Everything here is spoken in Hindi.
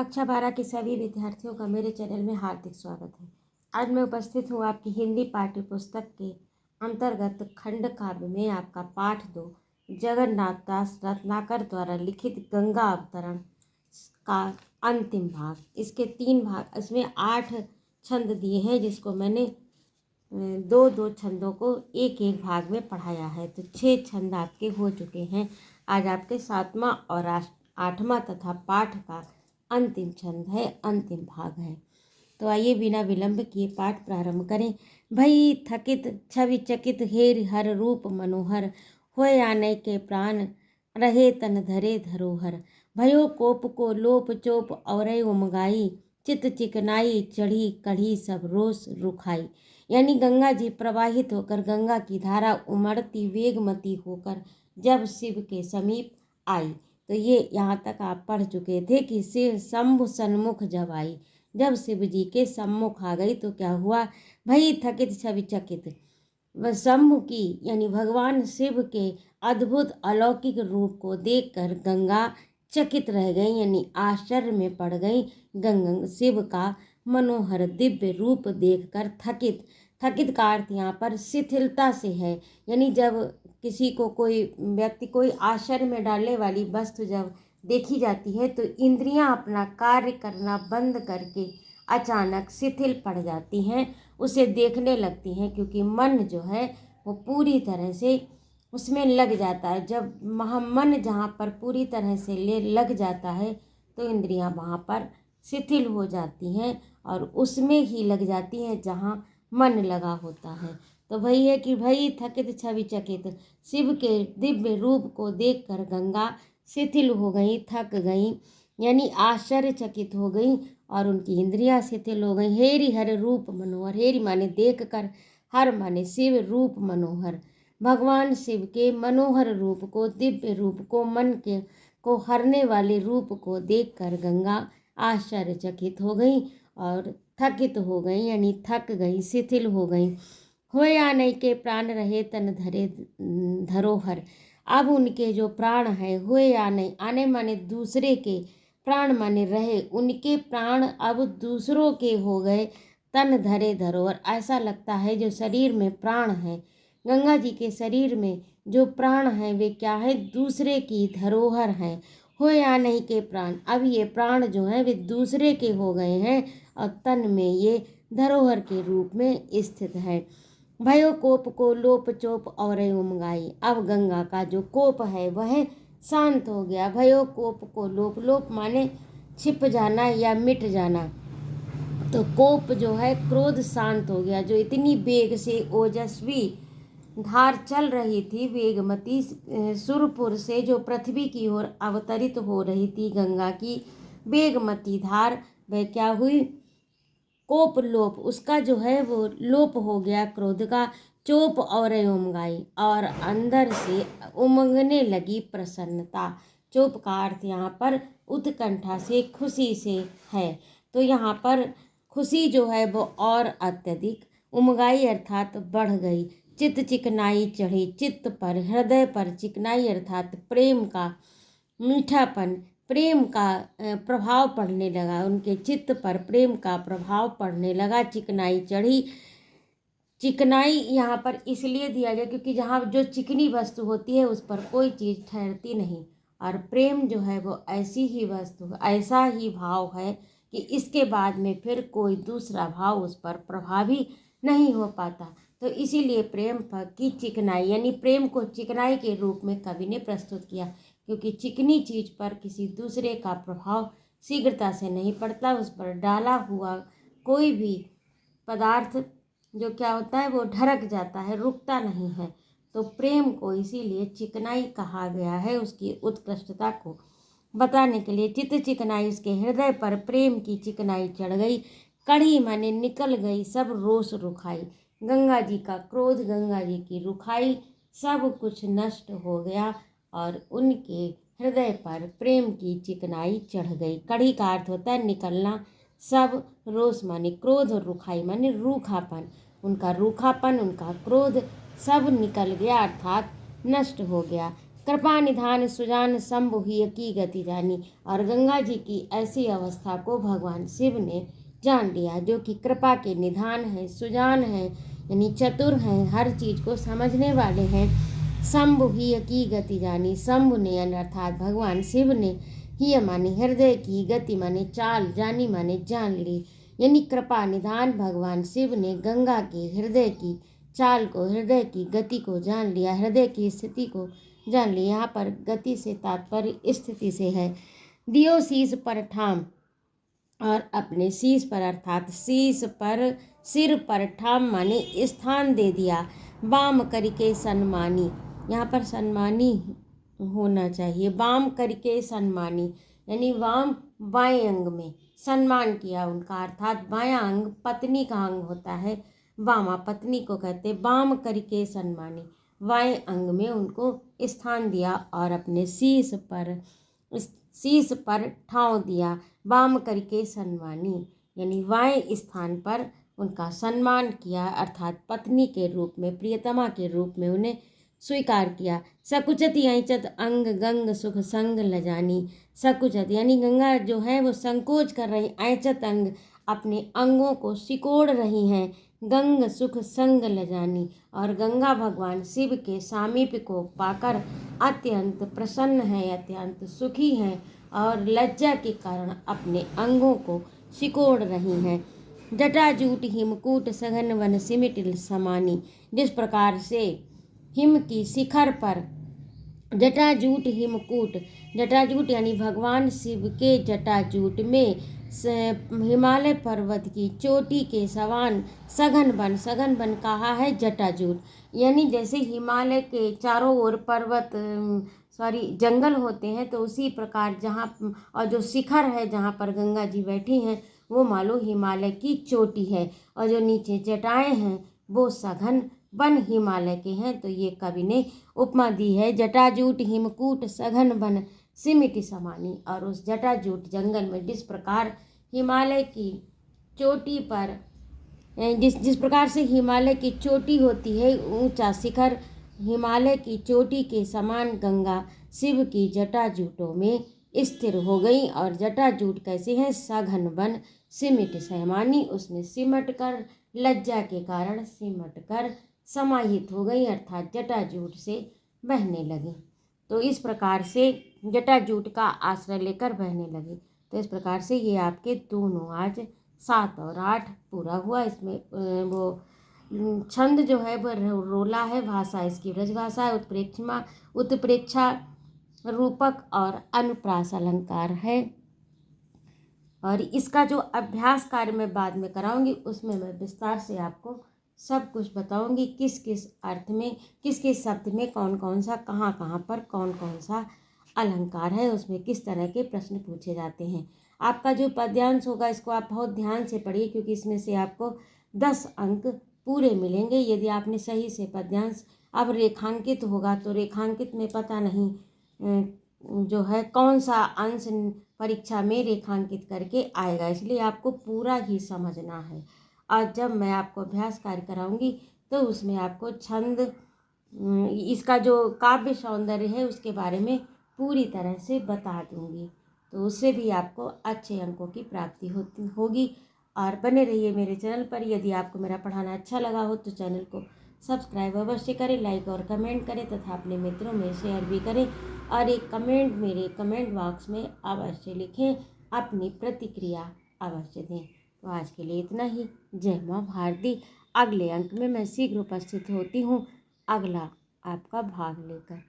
कक्षा 12 के सभी विद्यार्थियों का मेरे चैनल में हार्दिक स्वागत है। आज मैं उपस्थित हूँ आपकी हिंदी पाठ्य पुस्तक के अंतर्गत खंड काव्य में आपका पाठ 2 जगन्नाथ दास रत्नाकर द्वारा लिखित गंगा अवतरण का अंतिम भाग। इसके 3 भाग, इसमें 8 छंद दिए हैं जिसको मैंने 2-2 छंदों को एक एक भाग में पढ़ाया है। तो 6 छंद आपके हो चुके हैं। आज आपके 7वां और 8वां तथा पाठ का अंतिम छंद है, अंतिम भाग है। तो आइए बिना विलंब किए पाठ प्रारंभ करें। भई थकित छवि चकित हेर हर रूप मनोहर, होय आने के प्राण रहे तन धरे धरोहर। भयो कोप को लोप चोप और उमगाई, चित चिकनाई चढ़ी कढ़ी सब रोस रुखाई। यानी गंगा जी प्रवाहित होकर गंगा की धारा उमड़ती वेगमती होकर जब शिव के समीप आई। तो ये यहाँ तक आप पढ़ चुके थे कि शिव शंभु सन्मुख जब आई, जब शिव जी के सम्मुख आ गई तो क्या हुआ। भई थकित छवि चकित, शंभु की यानी भगवान शिव के अद्भुत अलौकिक रूप को देखकर गंगा चकित रह गई, यानी आश्चर्य में पड़ गई। गंगा शिव का मनोहर दिव्य रूप देखकर थकित, थकित का अर्थ यहाँ पर शिथिलता से है। यानी जब किसी को कोई व्यक्ति कोई आश्चर्य में डालने वाली वस्तु जब देखी जाती है तो इंद्रियां अपना कार्य करना बंद करके अचानक शिथिल पड़ जाती हैं, उसे देखने लगती हैं, क्योंकि मन जो है वो पूरी तरह से उसमें लग जाता है। जब मन जहाँ पर पूरी तरह से लग जाता है तो इंद्रियां वहाँ पर शिथिल हो जाती हैं और उसमें ही लग जाती हैं जहाँ मन लगा होता है। तो वही है कि भई थकित छवि चकित, शिव के दिव्य रूप को देखकर गंगा शिथिल हो गई, थक गई, यानी आश्चर्यचकित हो गई और उनकी इंद्रियां शिथिल हो गई। हेरि हर रूप मनोहर, हेरि माने देख कर, हर माने शिव, रूप मनोहर, भगवान शिव के मनोहर रूप को, दिव्य रूप को, मन के को हरने वाले रूप को देखकर गंगा आश्चर्यचकित हो गई और थकित हो गई, यानी थक गई, शिथिल हो गई। होय आने के प्राण रहे तन धरे धरोहर, अब उनके जो प्राण है, होय आने, आने माने दूसरे के, प्राण माने रहे, उनके प्राण अब दूसरों के हो गए, तन धरे धरोहर। ऐसा लगता है जो शरीर में प्राण है, गंगा जी के शरीर में जो प्राण है वे क्या है, दूसरे की धरोहर हैं। होय आने के प्राण, अब ये प्राण जो हैं वे दूसरे के हो गए हैं और तन में ये धरोहर के रूप में स्थित है। भयो कोप को लोप चोप और उमगाई, अब गंगा का जो कोप है वह शांत हो गया। भयो कोप को लोप, लोप माने छिप जाना या मिट जाना, तो कोप जो है क्रोध शांत हो गया। जो इतनी वेग से ओजस्वी धार चल रही थी, वेगमती सुरपुर से जो पृथ्वी की ओर अवतरित हो रही थी गंगा की वेगमती धार, वह क्या हुई, कोप लोप, उसका जो है वो लोप हो गया क्रोध का। चोप और उमगाई, और अंदर से उमंगने लगी प्रसन्नता। चोप का अर्थ यहाँ पर उत्कंठा से, खुशी से है। तो यहाँ पर खुशी जो है वो और अत्यधिक, उमगाई अर्थात बढ़ गई। चित्त चिकनाई चढ़ी, चित्त पर, हृदय पर, चिकनाई अर्थात प्रेम का मीठापन, प्रेम का प्रभाव पड़ने लगा, उनके चित्त पर प्रेम का प्रभाव पड़ने लगा। चिकनाई चढ़ी, चिकनाई यहाँ पर इसलिए दिया गया क्योंकि जहाँ जो चिकनी वस्तु होती है उस पर कोई चीज़ ठहरती नहीं, और प्रेम जो है वो ऐसी ही वस्तु, ऐसा ही भाव है कि इसके बाद में फिर कोई दूसरा भाव उस पर प्रभावी नहीं हो पाता। तो इसीलिए प्रेम की चिकनाई, यानी प्रेम को चिकनाई के रूप में कवि ने प्रस्तुत किया, क्योंकि चिकनी चीज़ पर किसी दूसरे का प्रभाव शीघ्रता से नहीं पड़ता। उस पर डाला हुआ कोई भी पदार्थ जो क्या होता है वो ढरक जाता है, रुकता नहीं है। तो प्रेम को इसीलिए चिकनाई कहा गया है, उसकी उत्कृष्टता को बताने के लिए। चित्त चिकनाई, उसके हृदय पर प्रेम की चिकनाई चढ़ गई। कढ़ी माने निकल गई, सब रोष रुखाई, गंगा जी का क्रोध, गंगा जी की रुखाई, सब कुछ नष्ट हो गया और उनके हृदय पर प्रेम की चिकनाई चढ़ गई। कढ़ी का अर्थ होता है निकलना, सब रोष माने क्रोध और रुखाई माने रूखापन, उनका रूखापन, उनका क्रोध सब निकल गया अर्थात नष्ट हो गया। कृपा निधान सुजान शंभु ही की गति जानी। और गंगा जी की ऐसी अवस्था को भगवान शिव ने जान लिया, जो कि कृपा के निधान है, सुजान है, यानी चतुर हैं, हर चीज को समझने वाले हैं। शंभु ही की गति जानी, शंभु ने अर्थात भगवान शिव ने, ही माने हृदय की, गति माने चाल, जानी माने जान ली। यानी कृपा निधान भगवान शिव ने गंगा के हृदय की चाल को, हृदय की गति को जान लिया, हृदय की स्थिति को जान लिया। यहाँ पर गति से तात्पर्य स्थिति से है। दियो शीस पर ठाम, और अपने शीश पर अर्थात शीश पर, सिर पर ठाम माने स्थान दे दिया। वाम करके सन्मानी, यहाँ पर सन्मानी होना चाहिए, वाम करके सन्मानी, यानी वाम बाएं अंग में सम्मान किया उनका, अर्थात बायां अंग पत्नी का अंग होता है, वामा पत्नी को कहते, वाम करके सन्मानी, बाएं अंग में उनको स्थान दिया और अपने शीश पर ठांव दिया। वाम करके सन्मानी, यानी बाएं स्थान पर उनका सम्मान किया, अर्थात पत्नी के रूप में, प्रियतमा के रूप में उन्हें स्वीकार किया। सकुचति ऐचत अंग गंग सुख संग लजानी, सकुचत यानी गंगा जो है वो संकोच कर रही, ऐचत अंग अपने अंगों को सिकोड़ रही हैं, गंग सुख संग लजानी, और गंगा भगवान शिव के सामीप्य को पाकर अत्यंत प्रसन्न है, अत्यंत सुखी हैं और लज्जा के कारण अपने अंगों को सिकोड़ रही हैं। जटाजूट हिमकूट सघन वन सिमिट समानी, जिस प्रकार से हिम की शिखर पर जटाजूट हिमकूट, जटाजूट यानी भगवान शिव के जटाजूट में हिमालय पर्वत की चोटी के समान सघन वन कहा है जटाजूट, यानी जैसे हिमालय के चारों ओर पर्वत जंगल होते हैं, तो उसी प्रकार जहाँ और जो शिखर है जहाँ पर गंगा जी बैठी हैं वो मानो हिमालय की चोटी है, और जो नीचे जटाएं हैं वो सघन वन हिमालय के हैं। तो ये कवि ने उपमा दी है, जटाजूट हिमकूट सघन वन सिमिट समानी, और उस जटाजूट जंगल में जिस प्रकार हिमालय की चोटी पर, जिस प्रकार से हिमालय की चोटी होती है ऊंचा शिखर, हिमालय की चोटी के समान गंगा शिव की जटाजूटों में स्थिर हो गई। और जटाजूट कैसे हैं? सघन वन सिमिट समानी, उसमें सिमट कर, लज्जा के कारण सिमट कर समाहित हो गई, अर्थात जटाजूट से बहने लगी। तो इस प्रकार से जटाजूट का आश्रय लेकर बहने लगी। तो इस प्रकार से ये आपके दोनों आज 7 और 8 पूरा हुआ। इसमें वो छंद जो है वो रोला है, भाषा इसकी ब्रजभाषा है, उत्प्रेक्षा रूपक और अनुप्रास अलंकार है। और इसका जो अभ्यास कार्य मैं बाद में कराऊंगी उसमें मैं विस्तार से आपको सब कुछ बताऊंगी, किस किस अर्थ में, किस किस शब्द में कौन कौन सा, कहाँ कहाँ पर कौन कौन सा अलंकार है, उसमें किस तरह के प्रश्न पूछे जाते हैं। आपका जो पद्यांश होगा इसको आप बहुत ध्यान से पढ़िए, क्योंकि इसमें से आपको 10 अंक पूरे मिलेंगे यदि आपने सही से पद्यांश। अब रेखांकित होगा तो रेखांकित में पता नहीं जो है कौन सा अंश परीक्षा में रेखांकित करके आएगा, इसलिए आपको पूरा ही समझना है। और जब मैं आपको अभ्यास कार्य कराऊंगी तो उसमें आपको छंद, इसका जो काव्य सौंदर्य है उसके बारे में पूरी तरह से बता दूंगी, तो उससे भी आपको अच्छे अंकों की प्राप्ति होगी। और बने रहिए मेरे चैनल पर। यदि आपको मेरा पढ़ाना अच्छा लगा हो तो चैनल को सब्सक्राइब अवश्य करें, लाइक और कमेंट करें तथा अपने मित्रों में शेयर भी करें, और एक कमेंट मेरे कमेंट बॉक्स में अवश्य लिखें, अपनी प्रतिक्रिया अवश्य दें। तो आज के लिए इतना ही। जय माँ भारती। अगले अंक में मैं शीघ्र उपस्थित होती हूँ, अगला आपका भाग लेकर।